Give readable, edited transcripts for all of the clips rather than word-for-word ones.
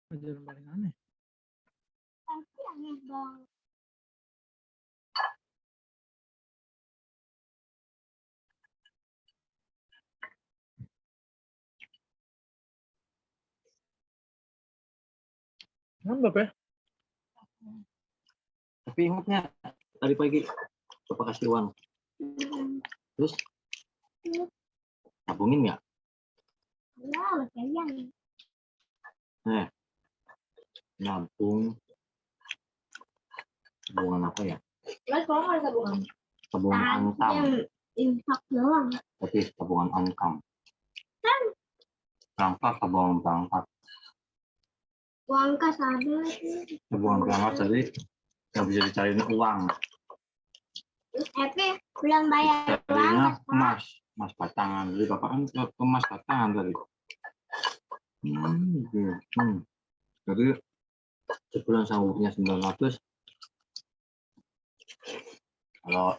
Pelajaran paling aneh. Pasti aneh banget. Nambah ya? Tapi ingatnya tadi pagi Bapak kasih uang. Terus tabungin nggak? Ya, kayaknya. Nabung. Tabungan apa ya? Mas, kalau nggak tabungan? Tabungan ankam. Infak doang. Tapi tabungan ankam. Berangkat tabungan berangkat. Uang kas ada. Tabungan berangkat tadi nggak bisa dicariin uang. Tapi belum bayar uang Carinya kas. emas batangan. Jadi bapak kan ke emas batangan tadi. Jadi sebulan sanggupnya 900. Kalau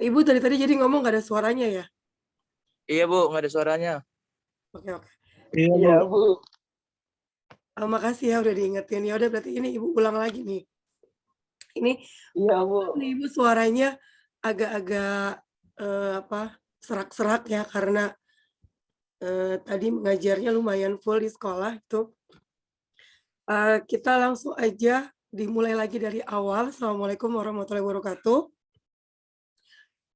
Ibu tadi jadi ngomong nggak ada suaranya ya? Iya Bu, nggak ada suaranya. Oke. Iya, Bu. Makasih ya udah diingetin. Ya udah berarti ini Ibu ulang lagi nih. Ini Iya Bu. Ibu suaranya agak-agak serak-serak ya karena tadi mengajarnya lumayan full di sekolah itu. Kita langsung aja dimulai lagi dari awal. Assalamualaikum warahmatullahi wabarakatuh.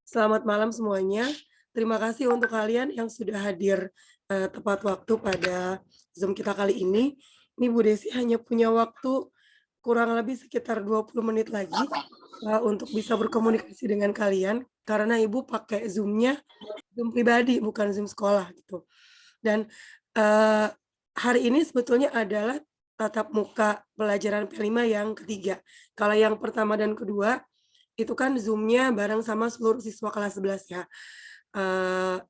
Selamat malam semuanya. Terima kasih untuk kalian yang sudah hadir tepat waktu pada Zoom kita kali ini. Ini Bu Desi hanya punya waktu kurang lebih sekitar 20 menit lagi untuk bisa berkomunikasi dengan kalian karena Ibu pakai Zoom-nya Zoom pribadi bukan Zoom sekolah gitu. Dan hari ini sebetulnya adalah tatap muka pelajaran P5 yang ketiga. Kalau yang pertama dan kedua itu kan Zoom-nya bareng sama seluruh siswa kelas 11 ya.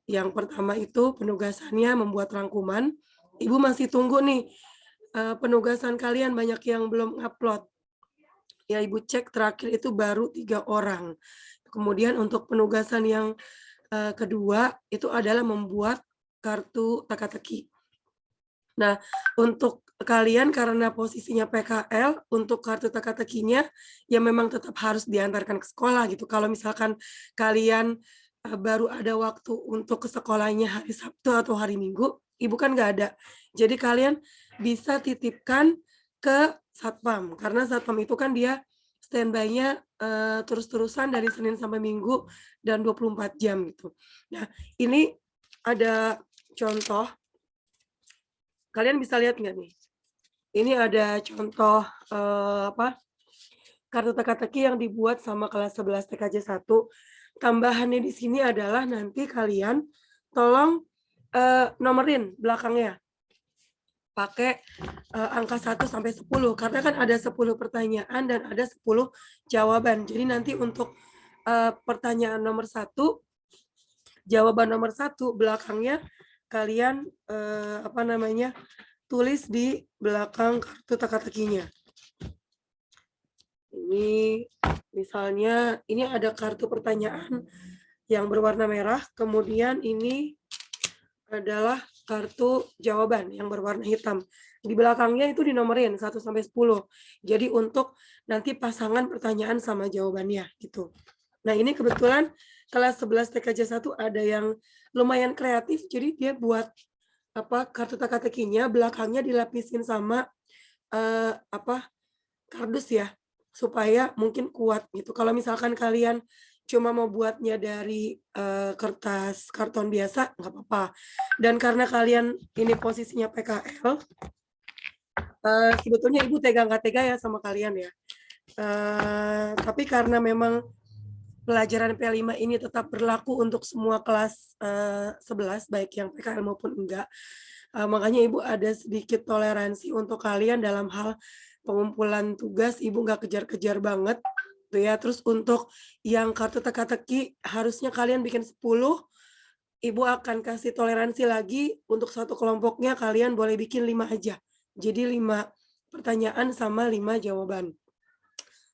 Yang pertama itu penugasannya membuat rangkuman. Ibu masih tunggu nih penugasan kalian, banyak yang belum upload. Ya Ibu cek terakhir itu baru 3 orang. Kemudian untuk penugasan yang kedua itu adalah membuat kartu teka-teki. Nah, untuk kalian karena posisinya PKL, untuk kartu teka-tekinya ya memang tetap harus diantarkan ke sekolah gitu. Kalau misalkan kalian baru ada waktu untuk ke sekolahnya hari Sabtu atau hari Minggu, Ibu kan nggak ada. Jadi kalian bisa titipkan ke Satpam, karena Satpam itu kan dia standby-nya terus-terusan dari Senin sampai Minggu dan 24 jam gitu. Nah, ini ada contoh. Kalian bisa lihat nggak nih? Ini ada contoh kartu teka-teki yang dibuat sama kelas 11 TKJ 1. Tambahannya di sini adalah nanti kalian tolong nomorin belakangnya. Pakai angka 1 sampai 10 karena kan ada 10 pertanyaan dan ada 10 jawaban. Jadi nanti untuk pertanyaan nomor 1, jawaban nomor 1 belakangnya kalian tulis di belakang kartu teka-tekinya. Ini misalnya ini ada kartu pertanyaan yang berwarna merah, kemudian ini adalah kartu jawaban yang berwarna hitam. Di belakangnya itu dinomorin 1 sampai 10. Jadi untuk nanti pasangan pertanyaan sama jawabannya gitu. Nah, ini kebetulan kelas 11 TKJ 1 ada yang lumayan kreatif, jadi dia buat kartu teka-tekinya belakangnya dilapisin sama kardus ya, supaya mungkin kuat gitu. Kalau misalkan kalian cuma mau buatnya dari kertas karton biasa, nggak apa-apa. Dan karena kalian ini posisinya PKL, sebetulnya Ibu tega nggak tega ya sama kalian ya. Tapi karena memang pelajaran P5 ini tetap berlaku untuk semua kelas 11, baik yang PKL maupun enggak, makanya Ibu ada sedikit toleransi untuk kalian dalam hal pengumpulan tugas. Ibu nggak kejar-kejar banget tuh ya. Terus untuk yang kartu teka-teki harusnya kalian bikin 10, Ibu akan kasih toleransi lagi untuk satu kelompoknya kalian boleh bikin 5 aja. Jadi 5 pertanyaan sama 5 jawaban.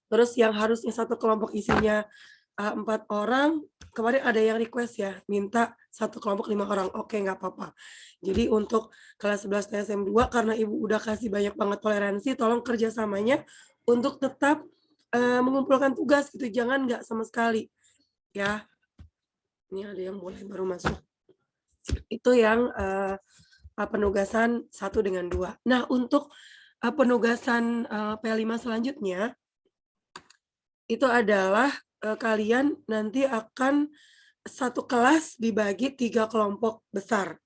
Terus yang harusnya satu kelompok isinya 4 orang, kemarin ada yang request ya, minta satu kelompok 5 orang. Oke, nggak apa-apa. Jadi untuk kelas 11 TSM 2, karena Ibu udah kasih banyak banget toleransi, tolong kerjasamanya untuk tetap mengumpulkan tugas gitu, jangan nggak sama sekali. Ya, ini ada yang mulai baru masuk. Itu yang penugasan 1 dengan 2. Nah, untuk penugasan P5 selanjutnya, itu adalah kalian nanti akan satu kelas dibagi 3 kelompok besar.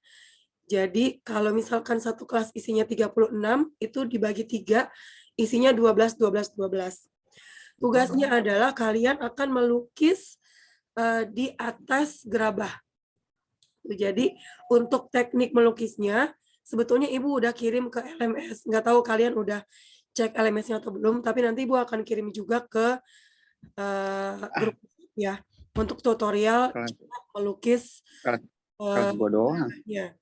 Jadi kalau misalkan satu kelas isinya 36, itu dibagi 3, isinya 12, 12, 12. Tugasnya adalah kalian akan melukis di atas gerabah. Jadi untuk teknik melukisnya, sebetulnya Ibu udah kirim ke LMS. Nggak tahu kalian udah cek LMS-nya atau belum, tapi nanti Ibu akan kirim juga ke grup ya untuk tutorial melukis ya.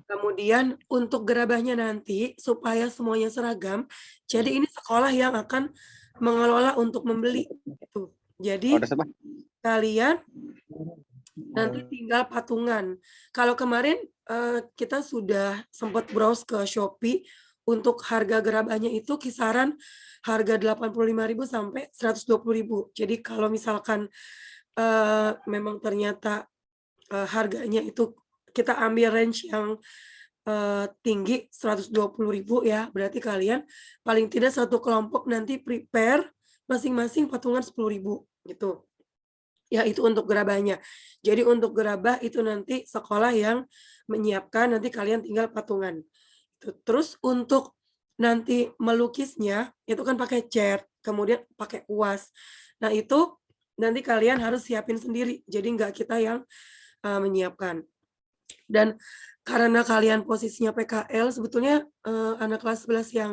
Kemudian untuk gerabahnya nanti supaya semuanya seragam, jadi ini sekolah yang akan mengelola untuk membeli itu. Jadi kalian nanti tinggal patungan. Kalau kemarin kita sudah sempat browse ke Shopee, untuk harga gerabahnya itu kisaran harga 85.000 sampai 120.000. Jadi kalau misalkan memang ternyata harganya itu kita ambil range yang tinggi 120.000 ya, berarti kalian paling tidak satu kelompok nanti prepare masing-masing patungan 10.000 gitu. Ya, itu untuk gerabahnya. Jadi untuk gerabah itu nanti sekolah yang menyiapkan, nanti kalian tinggal patungan. Terus untuk nanti melukisnya itu kan pakai cat, kemudian pakai kuas. Nah, itu nanti kalian harus siapin sendiri. Jadi nggak kita yang menyiapkan. Dan karena kalian posisinya PKL, sebetulnya anak kelas 11 yang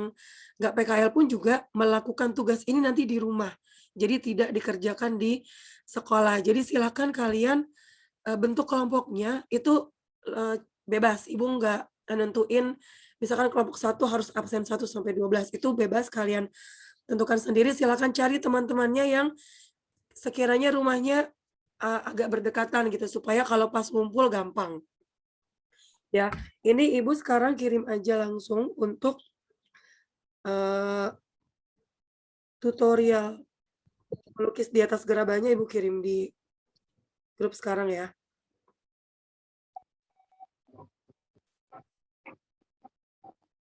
nggak PKL pun juga melakukan tugas ini nanti di rumah. Jadi tidak dikerjakan di sekolah. Jadi silakan kalian bentuk kelompoknya itu bebas. Ibu nggak nentuin misalkan kelompok 1 harus absen 1 sampai 12, itu bebas kalian tentukan sendiri. Silakan cari teman-temannya yang sekiranya rumahnya agak berdekatan gitu supaya kalau pas ngumpul gampang. Ya, ini Ibu sekarang kirim aja langsung untuk tutorial melukis di atas gerabahnya. Ibu kirim di grup sekarang ya.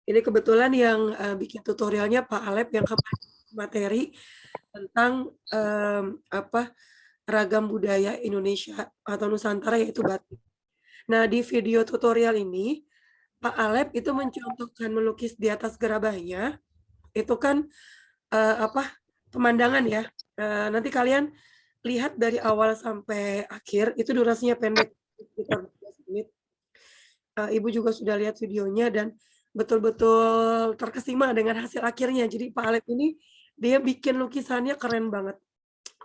Ini kebetulan yang bikin tutorialnya Pak Alep yang materi tentang ragam budaya Indonesia atau Nusantara yaitu batik. Nah, di video tutorial ini Pak Alep itu mencontohkan melukis di atas gerabahnya. Itu kan pemandangan ya. Nanti kalian lihat dari awal sampai akhir, itu durasinya pendek, sekitar 12 menit. Ibu juga sudah lihat videonya dan betul-betul terkesima dengan hasil akhirnya. Jadi Pak Alep ini dia bikin lukisannya keren banget.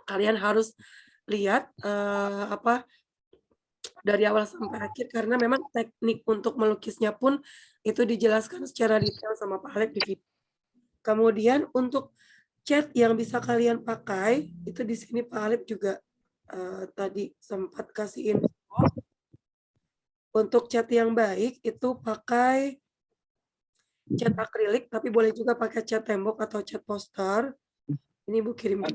Kalian harus lihat dari awal sampai akhir karena memang teknik untuk melukisnya pun itu dijelaskan secara detail sama Pak Alep di video. Kemudian untuk cat yang bisa kalian pakai itu di sini Pak Alep juga tadi sempat kasih info. Untuk cat yang baik itu pakai cat akrilik, tapi boleh juga pakai cat tembok atau cat poster. Ini Bu kirim.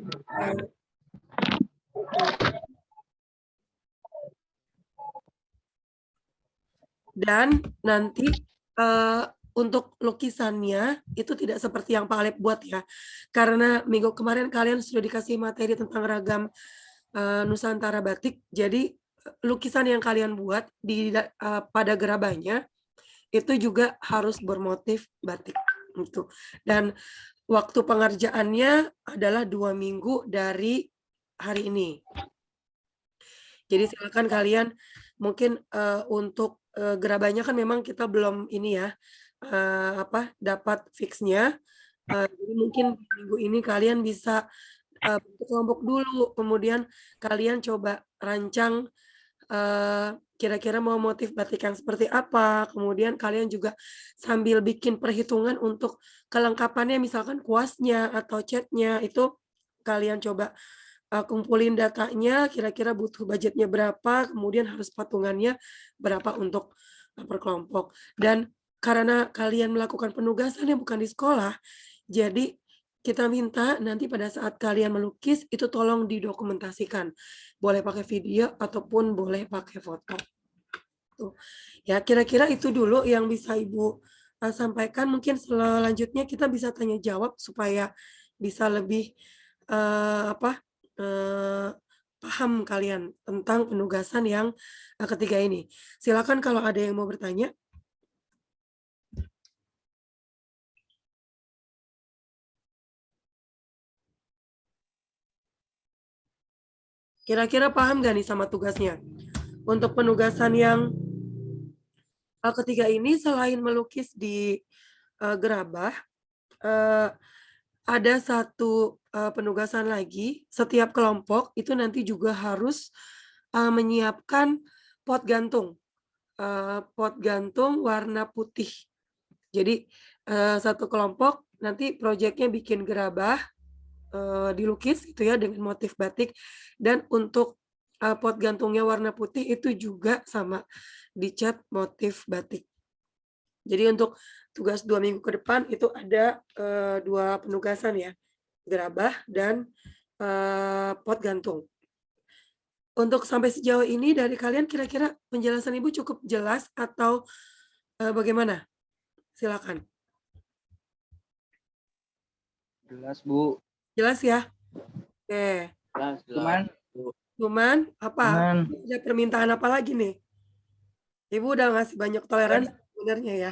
Dan nanti untuk lukisannya itu tidak seperti yang Pak Alep buat ya. Karena minggu kemarin kalian sudah dikasih materi tentang ragam Nusantara batik. Jadi lukisan yang kalian buat pada gerabahnya itu juga harus bermotif batik gitu. Dan waktu pengerjaannya adalah 2 minggu dari hari ini. Jadi silakan kalian mungkin untuk gerabahnya kan memang kita belum ini ya dapat fixnya. Jadi mungkin minggu ini kalian bisa bentuk kelompok dulu, kemudian kalian coba rancang kira-kira mau motif batik yang seperti apa, kemudian kalian juga sambil bikin perhitungan untuk kelengkapannya, misalkan kuasnya atau catnya, itu kalian coba kumpulin datanya, kira-kira butuh budgetnya berapa, kemudian harus patungannya berapa untuk per kelompok. Dan karena kalian melakukan penugasan yang bukan di sekolah, jadi kita minta nanti pada saat kalian melukis itu tolong didokumentasikan. Boleh pakai video ataupun boleh pakai foto. Tuh. Ya, kira-kira itu dulu yang bisa Ibu sampaikan. Mungkin selanjutnya kita bisa tanya jawab supaya bisa lebih paham kalian tentang penugasan yang ketiga ini. Silakan kalau ada yang mau bertanya. Kira-kira paham nggak nih sama tugasnya? Untuk penugasan yang ketiga ini, selain melukis di gerabah, ada satu penugasan lagi. Setiap kelompok itu nanti juga harus menyiapkan pot gantung. Pot gantung warna putih. Jadi satu kelompok nanti proyeknya bikin gerabah, dilukis itu ya dengan motif batik, dan untuk pot gantungnya warna putih itu juga sama dicat motif batik. Jadi untuk tugas 2 minggu ke depan itu ada 2 penugasan ya, gerabah dan pot gantung. Untuk sampai sejauh ini dari kalian kira-kira penjelasan Ibu cukup jelas atau bagaimana? Silakan. Jelas, Bu. Jelas ya? Oke. Cuman apa? Ada permintaan apa lagi nih? Ibu udah ngasih banyak toleransi sebenarnya ya.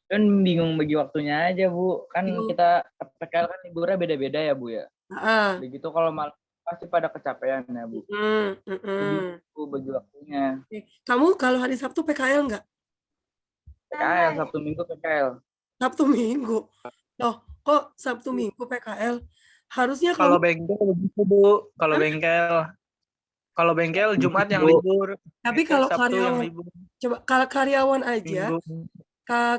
Kan bingung bagi waktunya aja, Bu. Kan kita PKL kan liburnya beda-beda ya, Bu ya. Begitu kalau malam pasti pada kecapean ya, Bu. Bu bagi waktunya. Kamu kalau hari Sabtu PKL nggak? PKL, Sabtu Minggu PKL. Sabtu Minggu. Loh, kok Sabtu Minggu PKL? Harusnya kalau bengkel begitu, Bu. Kalau bengkel Jumat yang libur. Tapi kalau karyawan, coba kalau karyawan aja,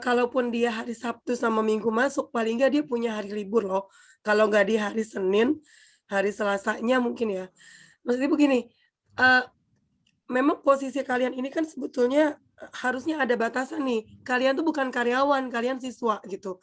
kalaupun dia hari Sabtu sama Minggu masuk, paling nggak dia punya hari libur loh. Kalau nggak di hari Senin, hari Selasanya mungkin ya. Maksudnya begini, memang posisi kalian ini kan sebetulnya harusnya ada batasan nih. Kalian tuh bukan karyawan, kalian siswa gitu.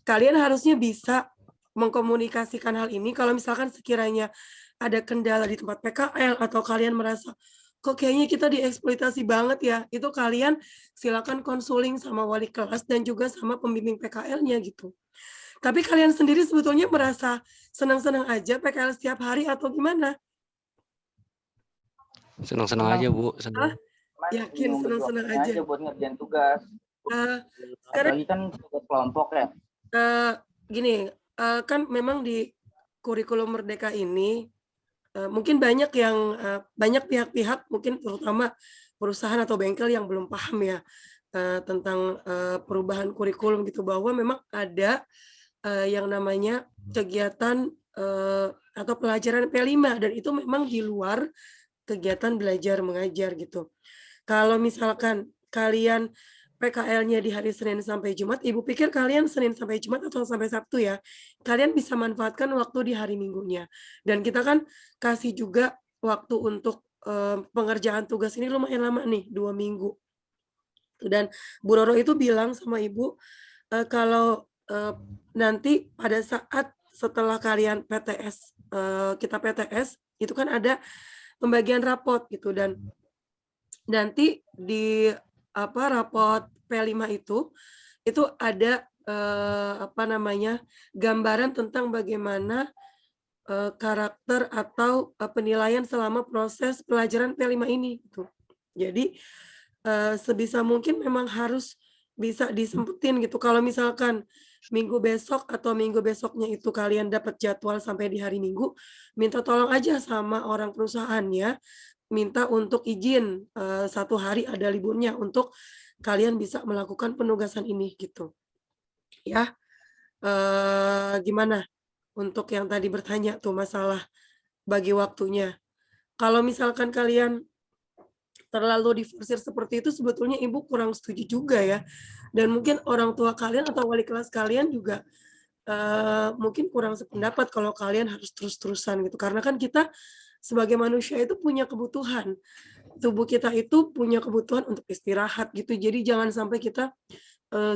Kalian harusnya bisa mengkomunikasikan hal ini kalau misalkan sekiranya ada kendala di tempat PKL atau kalian merasa kok kayaknya kita dieksploitasi banget ya, itu kalian silakan konseling sama wali kelas dan juga sama pembimbing PKL-nya gitu. Tapi kalian sendiri sebetulnya merasa senang-senang aja PKL setiap hari atau gimana? Senang-senang aja, Bu. Senang. Yakin senang-senang aja buat ngerjain tugas. sekarang Apalagi kan tugas kelompok ya. Gini, kan memang di kurikulum Merdeka ini mungkin banyak banyak pihak-pihak mungkin terutama perusahaan atau bengkel yang belum paham ya tentang perubahan kurikulum gitu, bahwa memang ada yang namanya kegiatan atau pelajaran P5 dan itu memang di luar kegiatan belajar mengajar gitu. Kalau misalkan kalian PKL-nya di hari Senin sampai Jumat, Ibu pikir kalian Senin sampai Jumat atau sampai Sabtu ya, kalian bisa manfaatkan waktu di hari Minggunya. Dan kita kan kasih juga waktu untuk pengerjaan tugas ini lumayan lama nih, 2 minggu. Dan Bu Roro itu bilang sama Ibu, kalau nanti pada saat setelah kalian PTS, kita PTS, itu kan ada pembagian rapot gitu, dan nanti di raport P5 itu ada gambaran tentang bagaimana karakter atau penilaian selama proses pelajaran P5 ini gitu. Jadi sebisa mungkin memang harus bisa disempetin gitu. Kalau misalkan minggu besok atau minggu besoknya itu kalian dapat jadwal sampai di hari Minggu, minta tolong aja sama orang perusahaannya, minta untuk izin 1 hari ada liburnya untuk kalian bisa melakukan penugasan ini gitu. Ya, gimana untuk yang tadi bertanya tuh masalah bagi waktunya. Kalau misalkan kalian terlalu diforsir seperti itu, sebetulnya Ibu kurang setuju juga ya. Dan mungkin orang tua kalian atau wali kelas kalian juga mungkin kurang sependapat kalau kalian harus terus-terusan gitu. Karena kan kita sebagai manusia itu punya kebutuhan. Tubuh kita itu punya kebutuhan untuk istirahat gitu. Jadi jangan sampai kita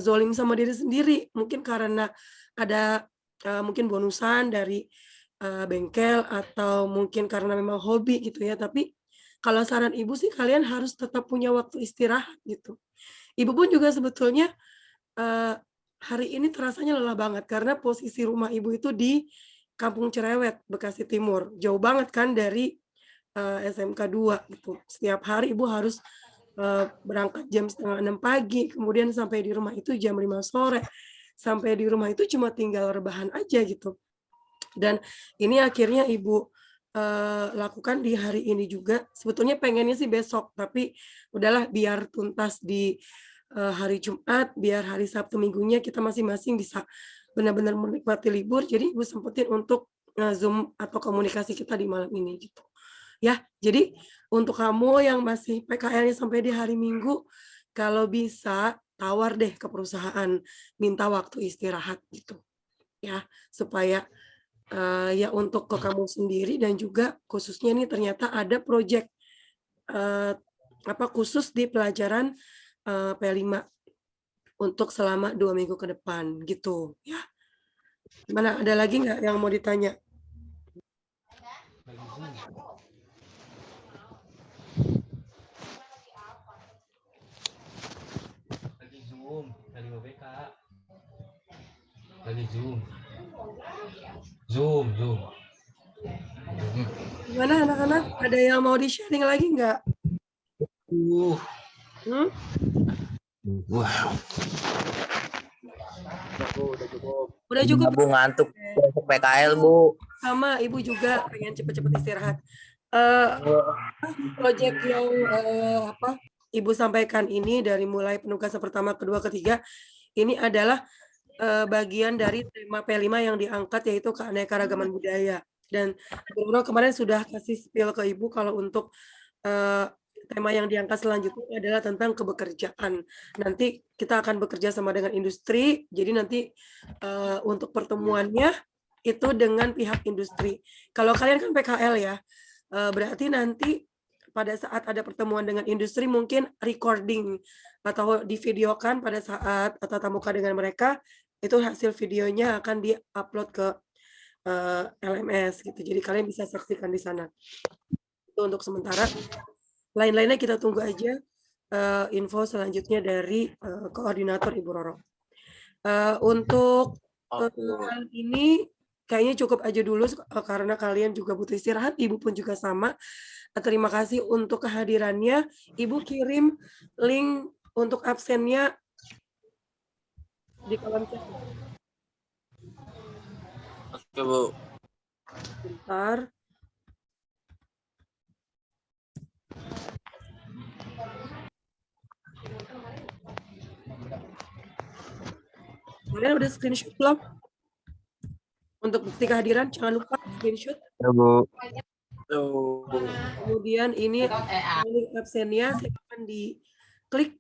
zolim sama diri sendiri. Mungkin karena ada mungkin bonusan dari bengkel atau mungkin karena memang hobi gitu ya. Tapi kalau saran Ibu sih kalian harus tetap punya waktu istirahat gitu. Ibu pun juga sebetulnya hari ini terasanya lelah banget karena posisi rumah Ibu itu di Kampung Cerewet, Bekasi Timur. Jauh banget kan dari SMK 2 gitu. Setiap hari Ibu harus berangkat jam 5:30 pagi, kemudian sampai di rumah itu jam 5 sore. Sampai di rumah itu cuma tinggal rebahan aja gitu. Dan ini akhirnya Ibu lakukan di hari ini juga. Sebetulnya pengennya sih besok, tapi udahlah biar tuntas di hari Jumat, biar hari Sabtu Minggunya kita masing-masing bisa benar-benar menikmati libur. Jadi Ibu sempetin untuk Zoom atau komunikasi kita di malam ini gitu. Ya, jadi untuk kamu yang masih PKL-nya sampai di hari Minggu, kalau bisa tawar deh ke perusahaan, minta waktu istirahat gitu. Ya, supaya ya untuk ke kamu sendiri dan juga khususnya ini ternyata ada proyek khusus di pelajaran P5 untuk selama 2 minggu ke depan gitu ya. Gimana, ada lagi nggak yang mau ditanya? Lagi Zoom, lagi OBK. Lagi Zoom. Zoom. Gimana anak-anak? Ada yang mau di-sharing lagi nggak? Wah. Udah cukup. Bu ngantuk besok PKL, Bu. Sama Ibu juga pengen cepet-cepet istirahat. Proyek yang Ibu sampaikan ini dari mulai penugasan pertama, kedua, ketiga, ini adalah bagian dari tema P5 yang diangkat yaitu keanekaragaman budaya. Dan Guru kemarin sudah kasih spill ke Ibu kalau untuk tema yang diangkat selanjutnya adalah tentang kebekerjaan. Nanti kita akan bekerja sama dengan industri, jadi nanti untuk pertemuannya itu dengan pihak industri. Kalau kalian kan PKL ya, berarti nanti pada saat ada pertemuan dengan industri mungkin recording atau divideokan pada saat tatap muka dengan mereka, itu hasil videonya akan di-upload ke LMS gitu. Jadi kalian bisa saksikan di sana. Itu untuk sementara. Lain-lainnya kita tunggu aja info selanjutnya dari koordinator Ibu Roro. Untuk hal ini kayaknya cukup aja dulu karena kalian juga butuh istirahat, Ibu pun juga sama. Terima kasih untuk kehadirannya. Ibu kirim link untuk absennya di kolom chat. Oke, Bu. Bentar. Kalian udah screenshot belum? Untuk bukti kehadiran, jangan lupa screenshot. Ya, Bu. Kemudian ini link absennya silahkan diklik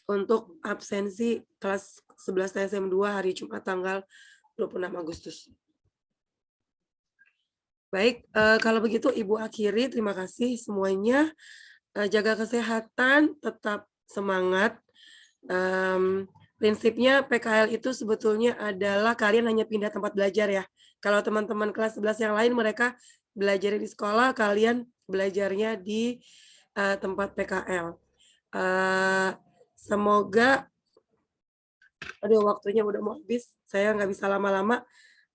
untuk absensi kelas 11 TSM 2 hari Jumat tanggal 26 Agustus. Baik, kalau begitu Ibu akhiri, terima kasih semuanya. Jaga kesehatan, tetap semangat. Prinsipnya PKL itu sebetulnya adalah kalian hanya pindah tempat belajar ya. Kalau teman-teman kelas 11 yang lain mereka belajar di sekolah, kalian belajarnya di tempat PKL. Semoga, aduh waktunya udah mau habis, saya nggak bisa lama-lama.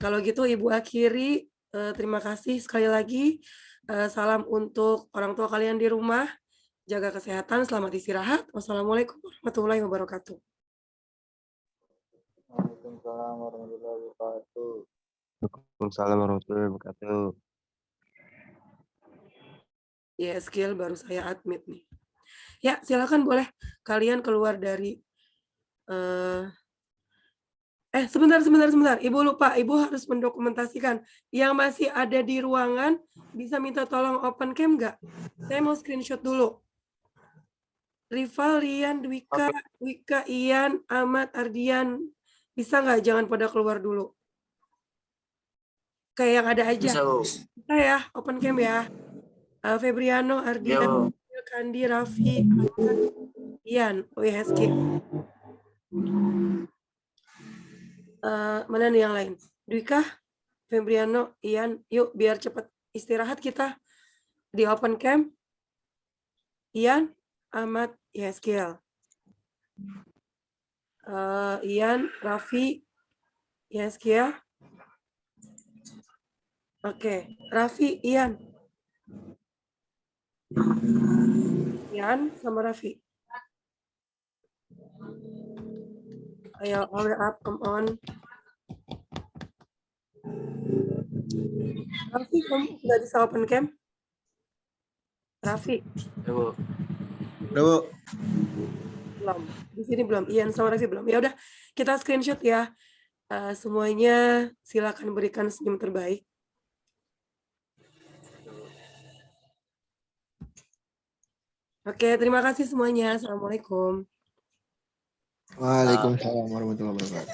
Kalau gitu Ibu akhiri, terima kasih sekali lagi. Salam untuk orang tua kalian di rumah. Jaga kesehatan, selamat istirahat. Wassalamualaikum warahmatullahi wabarakatuh. Waalaikumsalam warahmatullahi wabarakatuh. Waalaikumsalam warahmatullahi wabarakatuh. Ya, skill baru saya admit nih. Ya, silakan boleh kalian keluar dari sebentar. Ibu lupa, Ibu harus mendokumentasikan. Yang masih ada di ruangan bisa minta tolong open cam nggak? Saya mau screenshot dulu. Rival, Rian, Dwika, Wika, Ian, Ahmad, Ardian, bisa nggak? Jangan pada keluar dulu. Kayak yang ada aja. Bisa, Bu. Bisa ya, open cam ya. Febriano, Ardian, Kandi, Raffi, Ian, WHSK. Mana nih yang lain? Dwika, Febriano, Ian, yuk biar cepat istirahat kita di open cam. Ian, Ahmad, Yeskiel. Ian, Raffi, Yeskiel. Oke, Raffi, Ian. Ian sama Raffi. Ayo, hurry up, come on. Raffi, kamu nggak bisa open cam? Raffi. Ya, Bu. Udah, Bu. Belum. Di sini belum. Ian sama Raffi belum. Ya udah, kita screenshot ya. Semuanya silakan berikan senyum terbaik. Oke, terima kasih semuanya. Assalamualaikum. Waalaikumsalam warahmatullahi wabarakatuh.